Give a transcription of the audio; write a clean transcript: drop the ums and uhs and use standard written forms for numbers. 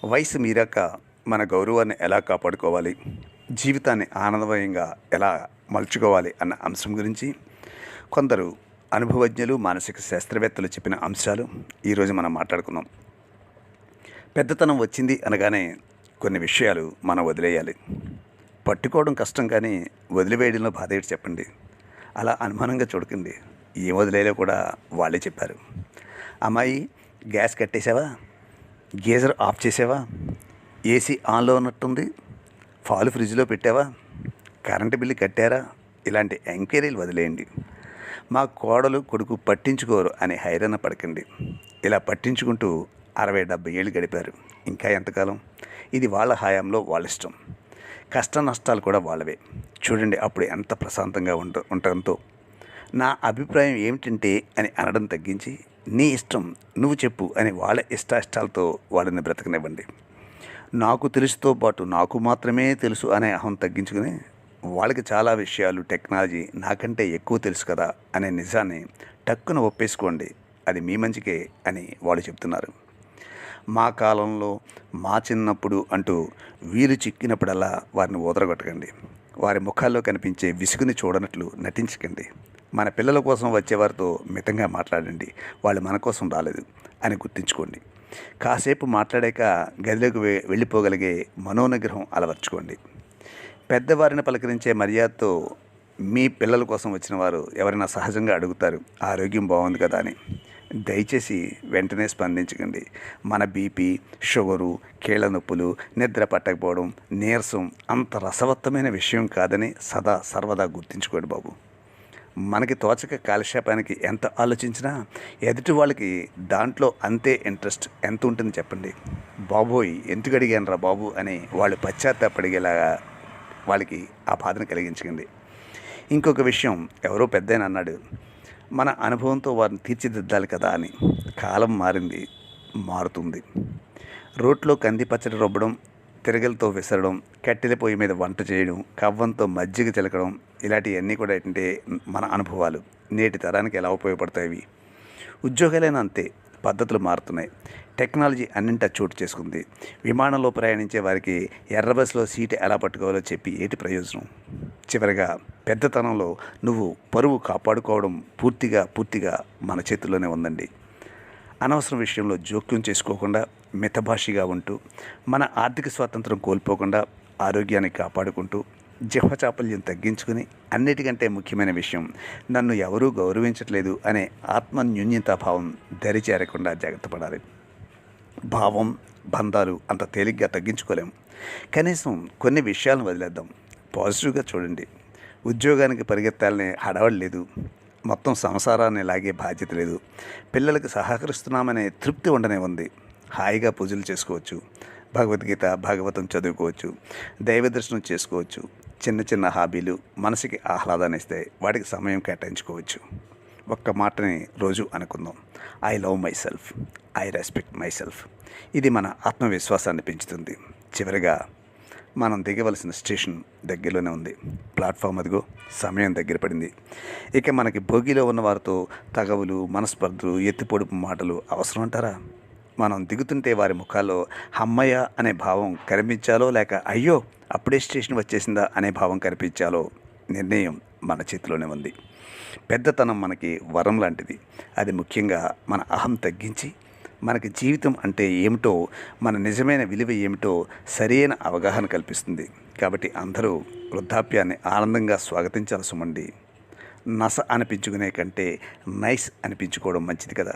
వయసు మీరాక మన గౌరవాన్ని ఎలా కాపాడుకోవాలి, జీవితాన్ని ఆనందమయంగా ఎలా మలుచుకోవాలి అన్న అంశం గురించి కొందరు అనుభవజ్ఞులు, మానసిక శాస్త్రవేత్తలు చెప్పిన అంశాలు ఈరోజు మనం మాట్లాడుకుందాం. పెద్దతనం వచ్చింది అనగానే కొన్ని విషయాలు మనం వదిలేయాలి. పట్టుకోవడం కష్టం, కానీ వదిలివేయడంలో బాధ ఏంటి చెప్పండి. అలా అనుమానంగా చూడకండి. ఏం వదిలేలో కూడా వాళ్ళే చెప్పారు. అమ్మాయి, గ్యాస్ కట్టేసావా, గీజర్ ఆఫ్ చేసావా, ఏసీ ఆన్లో ఉన్నట్టుంది, పాలు ఫ్రిడ్జ్లో పెట్టావా, కరెంటు బిల్లు కట్టారా, ఇలాంటి ఎంక్వైరీలు వదిలేయండి. మా కోడలు కొడుకు పట్టించుకోరు అని హైరాణ పడకండి. ఇలా పట్టించుకుంటూ 60-70 ఏళ్ళు గడిపారు. ఇంకా ఎంతకాలం? ఇది వాళ్ళ హయాంలో వాళ్ళ ఇష్టం. కష్ట నష్టాలు కూడా వాళ్ళవే. చూడండి అప్పుడు ఎంత ప్రశాంతంగా ఉండటంతో. నా అభిప్రాయం ఏమిటంటే అని అనడం తగ్గించి, నీ ఇష్టం, నువ్వు చెప్పు అని వాళ్ళ ఇష్టాలతో వాళ్ళని బ్రతకనివ్వండి. నాకు తెలుసుతో పాటు నాకు మాత్రమే తెలుసు అనే అహం తగ్గించుకుని, వాళ్ళకి చాలా విషయాలు, టెక్నాలజీ నాకంటే ఎక్కువ తెలుసు కదా అనే నిజాన్ని టక్కున ఒప్పేసుకోండి. అది మీ మంచికే అని వాళ్ళు చెప్తున్నారు. మా కాలంలో, మా చిన్నప్పుడు అంటూ వీరు చిక్కినప్పుడల్లా వారిని ఊదరగొట్టకండి. వారి ముఖాల్లో కనిపించే విసుగుని చూడనట్లు నటించకండి. మన పిల్లల కోసం వచ్చేవారితో మితంగా మాట్లాడండి. వాళ్ళు మన కోసం రాలేదు అని గుర్తుంచుకోండి. కాసేపు మాట్లాడాక గదిలోకి వెళ్ళిపోగలిగే మనోనిగ్రహం అలవర్చుకోండి. పెద్దవారిని పలకరించే మర్యాదతో మీ పిల్లల కోసం వచ్చిన వారు ఎవరైనా సహజంగా అడుగుతారు, ఆరోగ్యం బాగుంది కదా అని. దయచేసి వెంటనే స్పందించకండి. మన బీపీ, షుగరు, కీళ్ళ నొప్పులు, నిద్ర పట్టకపోవడం, నీరసం అంత రసవత్తమైన విషయం కాదని సర్వదా గుర్తుంచుకోండి బాబు. మనకి తోచక కాలక్షేపానికి ఎంత ఆలోచించినా ఎదుటి వాళ్ళకి దాంట్లో అంతే ఇంట్రెస్ట్ ఎంత ఉంటుంది చెప్పండి. బాబోయ్, ఎందుకు అడిగాను రా బాబు అని వాళ్ళు పశ్చాత్తాపడిగేలాగా వాళ్ళకి ఆ బాధను కలిగించకండి. ఇంకొక విషయం, ఎవరో పెద్దయిన అన్నాడు, మన అనుభవంతో వారిని తీర్చిదిద్దాలి కదా అని. కాలం మారింది, మారుతుంది. రోట్లో కంది పచ్చడి రుబ్బడం, తిరగలతో విసరడం, కట్టెల పొయ్యి మీద వంట చేయడం, కవ్వంతో మజ్జిగ చిలకడం, ఇలాంటివన్నీ కూడా ఏంటంటే మన అనుభవాలు. నేటి తరానికి ఎలా ఉపయోగపడతాయి? ఉద్యోగాలైనా అంతే. పద్ధతులు మారుతున్నాయి. టెక్నాలజీ అన్నింటా చోటు చేసుకుంది. విమానంలో ప్రయాణించే వారికి ఎర్ర బస్సులో సీటు ఎలా పట్టుకోవాలో చెప్పి ఏంటి ప్రయోజనం? చివరిగా పెద్దతనంలో నువ్వు పరువు కాపాడుకోవడం పూర్తిగా మన చేతుల్లోనే ఉందండి. అనవసరం విషయంలో జోక్యం చేసుకోకుండా మితభాషిగా ఉంటూ, మన ఆర్థిక స్వాతంత్రం కోల్పోకుండా ఆరోగ్యాన్ని కాపాడుకుంటూ, జిహ్వచాపల్యం తగ్గించుకుని, అన్నిటికంటే ముఖ్యమైన విషయం, నన్ను ఎవరూ గౌరవించట్లేదు అనే ఆత్మన్యూన్యతాభావం దరిచేరకుండా జాగ్రత్త పడాలి. భావం, బంధాలు అంత తేలిగ్గా తగ్గించుకోలేము. కనీసం కొన్ని విషయాలను వదిలేద్దాం. పాజిటివ్గా చూడండి. ఉద్యోగానికి పరిగెత్తాలనే హడావడి లేదు. మొత్తం సంసారాన్ని లాగే బాధ్యత లేదు. పిల్లలకు సహకరిస్తున్నామనే తృప్తి ఉండనే ఉంది. హాయిగా పూజలు చేసుకోవచ్చు, భగవద్గీత, భాగవతం చదువుకోవచ్చు, దైవ దర్శనం చేసుకోవచ్చు. చిన్న చిన్న హాబీలు మనసుకి ఆహ్లాదాన్ని ఇస్తాయి. వాటికి సమయం కేటాయించుకోవచ్చు. ఒక్క మాటని రోజు అనుకుందాం, I love my self, I respect my self. ఇది మన ఆత్మవిశ్వాసాన్ని పెంచుతుంది. చివరిగా మనం దిగవలసిన స్టేషన్ దగ్గరలోనే ఉంది. ప్లాట్ఫామ్ అదిగో, సమయం దగ్గర పడింది. ఇక మనకి భోగిలో ఉన్న వారితో తగవులు, మనస్పర్ధలు, ఎత్తిపొడుపు మాటలు అవసరం అంటారా? మనం దిగుతుంటే వారి ముఖాల్లో అమ్మయ్య అనే భావం కనిపించాలో, లేక అయ్యో అప్పుడే స్టేషన్ వచ్చేసిందా అనే భావం కనిపించాలో నిర్ణయం మన చేతిలోనే ఉంది. పెద్దతనం మనకి వరం లాంటిది. అది ముఖ్యంగా మన అహం తగ్గించి, మనకి జీవితం అంటే ఏమిటో, మన నిజమైన విలువ ఏమిటో సరైన అవగాహన కల్పిస్తుంది. కాబట్టి అందరూ వృద్ధాప్యాన్ని ఆనందంగా స్వాగతించాల్సి ఉండి, నస అనిపించుకునే కంటే నైస్ అనిపించుకోవడం మంచిది కదా.